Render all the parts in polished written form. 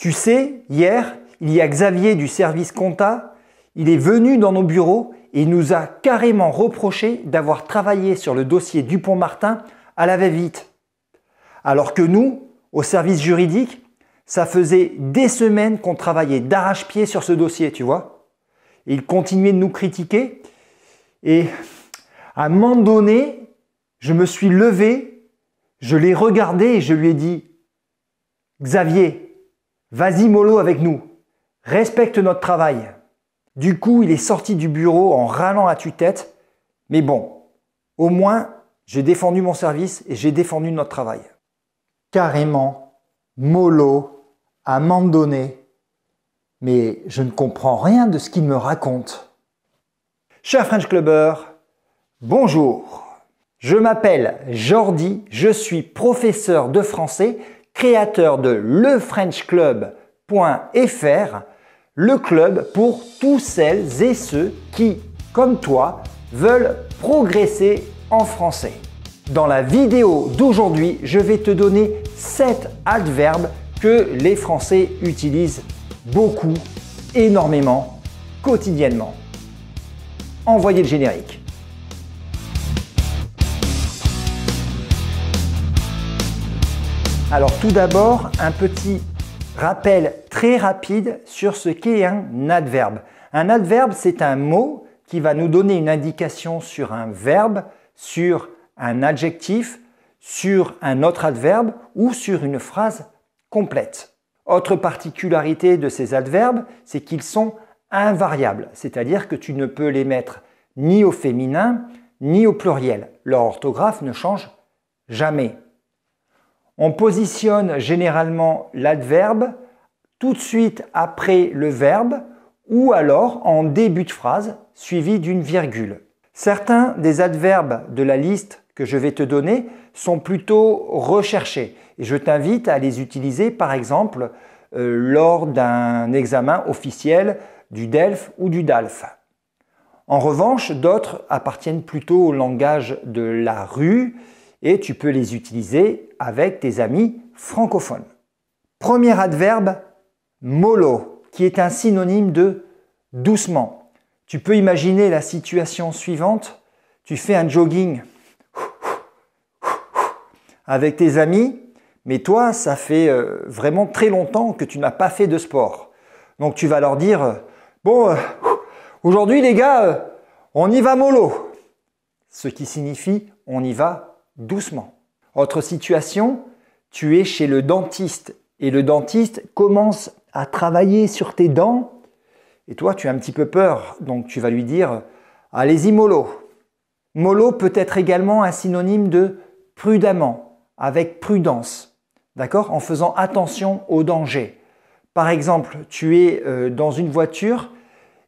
Tu sais, hier, il y a Xavier du service compta, il est venu dans nos bureaux et il nous a carrément reproché d'avoir travaillé sur le dossier Dupond-Martin à la va-vite. Alors que nous, au service juridique, ça faisait des semaines qu'on travaillait d'arrache-pied sur ce dossier, tu vois. Et il continuait de nous critiquer. Et à un moment donné, je me suis levé, je l'ai regardé et je lui ai dit « Xavier, vas-y mollo avec nous, respecte notre travail ». Du coup, il est sorti du bureau en râlant à tue-tête. Mais bon, au moins, j'ai défendu mon service et j'ai défendu notre travail. Carrément, mollo, à un moment donné, mais je ne comprends rien de ce qu'il me raconte. Cher French Clubber, bonjour. Je m'appelle Jordi, je suis professeur de français, créateur de lefrenchclub.fr, le club pour tous celles et ceux qui, comme toi, veulent progresser en français. Dans la vidéo d'aujourd'hui, je vais te donner 7 adverbes que les Français utilisent beaucoup, énormément, quotidiennement. Envoyez le générique. Alors tout d'abord, un petit rappel très rapide sur ce qu'est un adverbe. Un adverbe, c'est un mot qui va nous donner une indication sur un verbe, sur un adjectif, sur un autre adverbe ou sur une phrase complète. Autre particularité de ces adverbes, c'est qu'ils sont invariables, c'est-à-dire que tu ne peux les mettre ni au féminin ni au pluriel. Leur orthographe ne change jamais. On positionne généralement l'adverbe tout de suite après le verbe ou alors en début de phrase suivi d'une virgule. Certains des adverbes de la liste que je vais te donner sont plutôt recherchés et je t'invite à les utiliser par exemple lors d'un examen officiel du DELF ou du DALF. En revanche, d'autres appartiennent plutôt au langage de la rue et tu peux les utiliser avec tes amis francophones. Premier adverbe, mollo, qui est un synonyme de doucement. Tu peux imaginer la situation suivante, tu fais un jogging avec tes amis, mais toi, ça fait vraiment très longtemps que tu n'as pas fait de sport. Donc tu vas leur dire, bon, aujourd'hui les gars, on y va mollo. Ce qui signifie, on y va doucement. Autre situation, tu es chez le dentiste et le dentiste commence à travailler sur tes dents et toi, tu as un petit peu peur, donc tu vas lui dire, allez-y mollo. Mollo peut être également un synonyme de prudemment, avec prudence, d'accord, en faisant attention aux dangers. Par exemple, tu es dans une voiture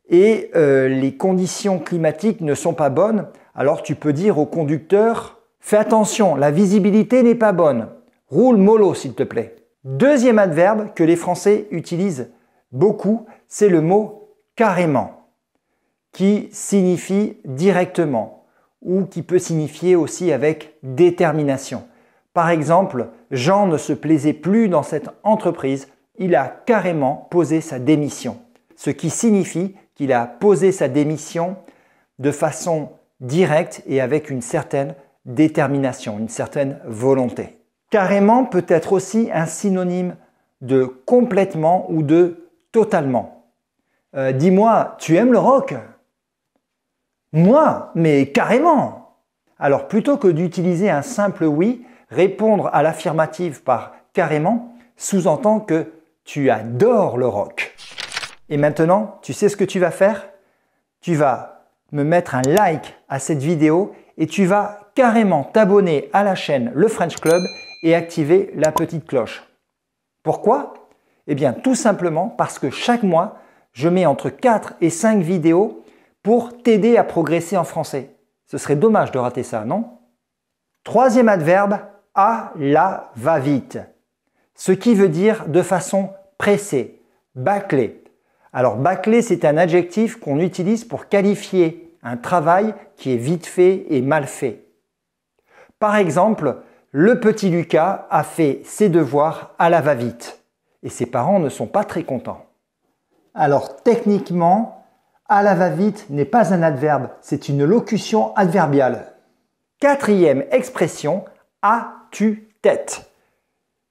et les conditions climatiques ne sont pas bonnes, alors tu peux dire au conducteur, fais attention, la visibilité n'est pas bonne, roule mollo s'il te plaît. Deuxième adverbe que les Français utilisent beaucoup, c'est le mot carrément, qui signifie directement ou qui peut signifier aussi avec détermination. Par exemple, Jean ne se plaisait plus dans cette entreprise, il a carrément posé sa démission. Ce qui signifie qu'il a posé sa démission de façon directe et avec une certaine détermination, une certaine volonté. Carrément peut être aussi un synonyme de complètement ou de totalement. Dis-moi, tu aimes le rock? Moi, mais carrément! Alors plutôt que d'utiliser un simple oui, répondre à l'affirmative par carrément sous-entend que tu adores le rock. Et maintenant, tu sais ce que tu vas faire? Tu vas me mettre un like à cette vidéo et tu vas carrément t'abonner à la chaîne Le French Club et activer la petite cloche. Pourquoi? Eh bien tout simplement parce que chaque mois, je mets entre 4 et 5 vidéos pour t'aider à progresser en français. Ce serait dommage de rater ça, non? Troisième adverbe, à la va-vite. Ce qui veut dire de façon pressée, bâclée. Alors bâclé, c'est un adjectif qu'on utilise pour qualifier un travail qui est vite fait et mal fait. Par exemple, le petit Lucas a fait ses devoirs à la va-vite. et ses parents ne sont pas très contents. Alors techniquement, à la va-vite n'est pas un adverbe, c'est une locution adverbiale. Quatrième expression, à tue-tête,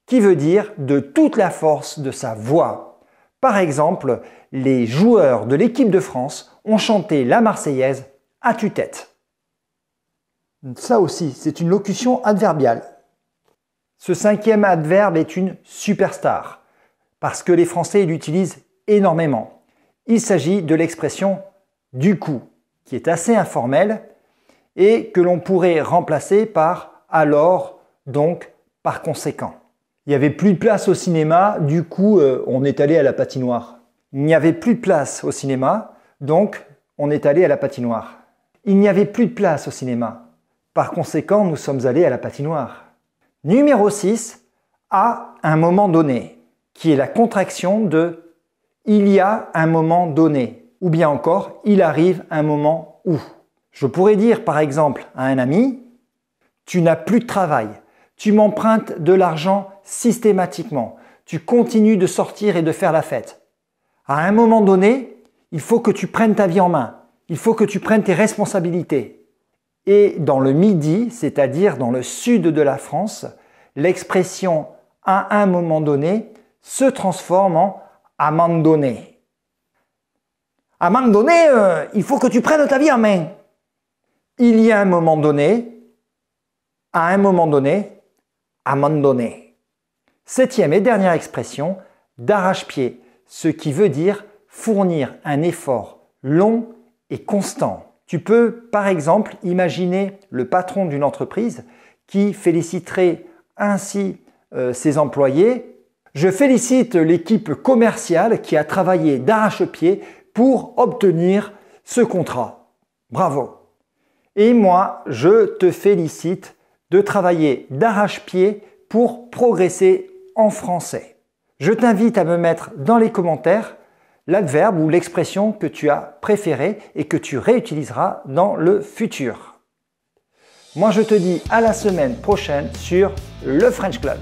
qui veut dire de toute la force de sa voix. Par exemple, les joueurs de l'équipe de France ont chanté la Marseillaise à tue-tête. Ça aussi, c'est une locution adverbiale. Ce cinquième adverbe est une superstar, parce que les Français l'utilisent énormément. Il s'agit de l'expression « du coup », qui est assez informelle et que l'on pourrait remplacer par « alors », donc « par conséquent ». Il n'y avait plus de place au cinéma, du coup on est allé à la patinoire. Il n'y avait plus de place au cinéma, donc on est allé à la patinoire. Il n'y avait plus de place au cinéma, par conséquent nous sommes allés à la patinoire. Numéro 6, à un moment donné, qui est la contraction de « il y a un moment donné » ou bien encore « il arrive un moment où ». Je pourrais dire par exemple à un ami « tu n'as plus de travail ». Tu m'empruntes de l'argent systématiquement. Tu continues de sortir et de faire la fête. À un moment donné, il faut que tu prennes ta vie en main. Il faut que tu prennes tes responsabilités. Et dans le Midi, c'est-à-dire dans le sud de la France, l'expression « à un moment donné » se transforme en « à un moment donné ». À un moment donné, il faut que tu prennes ta vie en main. Il y a un moment donné, à un moment donné, à un moment donné. Septième et dernière expression, d'arrache-pied, ce qui veut dire fournir un effort long et constant. Tu peux par exemple imaginer le patron d'une entreprise qui féliciterait ainsi ses employés. Je félicite l'équipe commerciale qui a travaillé d'arrache-pied pour obtenir ce contrat. Bravo! Et moi, je te félicite de travailler d'arrache-pied pour progresser en français. Je t'invite à me mettre dans les commentaires l'adverbe ou l'expression que tu as préférée et que tu réutiliseras dans le futur. Moi, je te dis à la semaine prochaine sur le French Club.